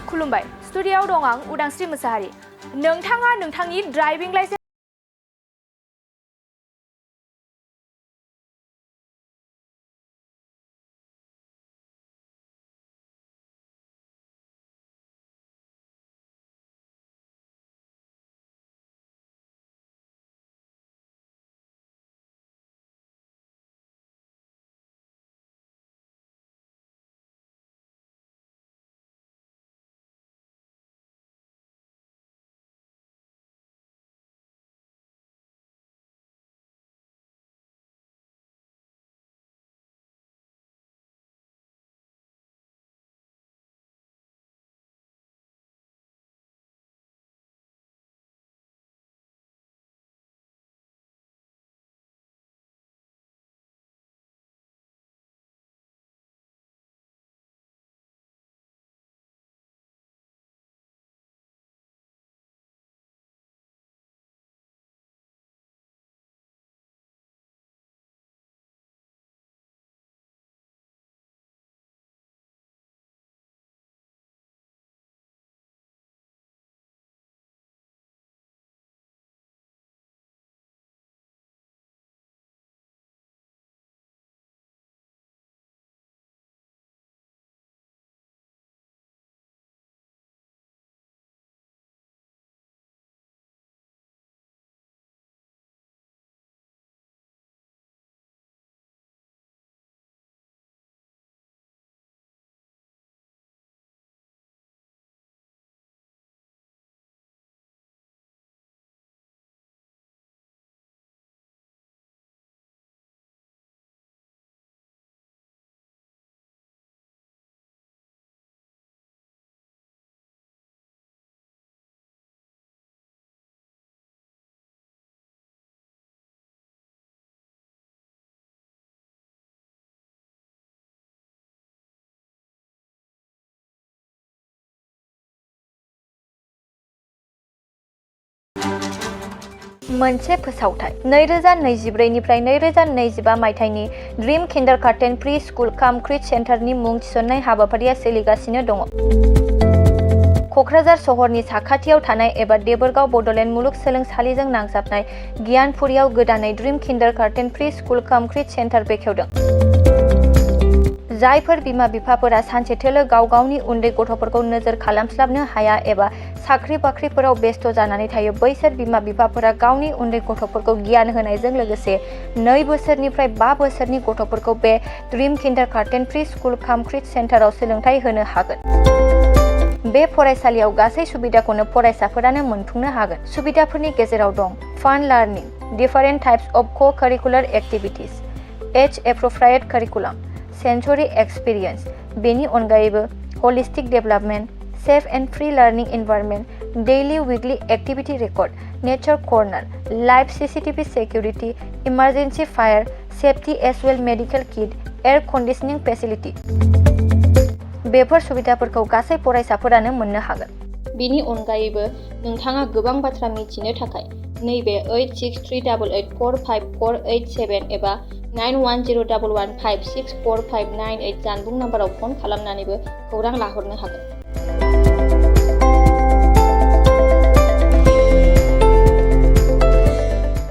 खुलुमबाय स्टुडिय'आव दं आं उदांस्रि मोसाहारि नोंथाङा नोंथांनि ड्राइभिं लाइसेन्स मोनसे फोसावथाय 2024 निफ्राय 2025 मायथाइनि ड्रीम किन्डारगार्टेन प्रि स्कुल काम क्रिच सेन्टारनि मुं थिसननाय हाबाफारिया सोलिगासिनो दङ। क'क्राझार सहरनि साखाथियाव थानाय एबा देबोरगाव बड'लेण्ड मुलुगसोलोंसालिजों नांजाबनाय गियानपुरियाव गोदानै ड्रीम किन्डारगार्टेन प्रि स्कुल काम क्रिच सेन्टार बेखेवदों। जायफोर बिमा-बिफाफोरा सानसेथोलो गाव-गावनि उन्दै गथ'फोरखौ नोजोर खालामस्लाबनो हाया एबा साख्रि-बाख्रिफोराव बेस्थ' जानानै थायो बैसोर बिमा-बिफाफोरा गावनि उन्दै गथ'फोरखौ गियान होनायजों लोगोसे 2 बोसोरनिफ्राय 5 बोसोरनि गथ'फोरखौ बे ड्रीम किन्डारगार्टेन प्रि स्कुल काम क्रिच सेन्टाराव सोलोंथाइ होनो हागोन। बे फरायसालियाव गासै सुबिदाखौनो फरायसाफोरानो मोनफुंनो हागोन। सुबिदाफोरनि गेजेराव दं fun learning, different types of co-curricular activities, age appropriate curriculum, sensory experience, बेनि अनगायैबो holistic development, safe and free learning environment, daily weekly activity record, nature corner, live CCTV security, emergency fire safety as well medical kit, air conditioning facility. Before सुबिदाफोरखौ गासै फरायसाफोरानो मोननो हागोन। बेनि अनगायैबो नोंथाङा गोबां बाथ्रा मिथिनो थाखाय नैबे 8638454887 एबा 9101156459 जानबुं नम्बराव फन खालामनानैबो खौरां लाहरनो हागोन।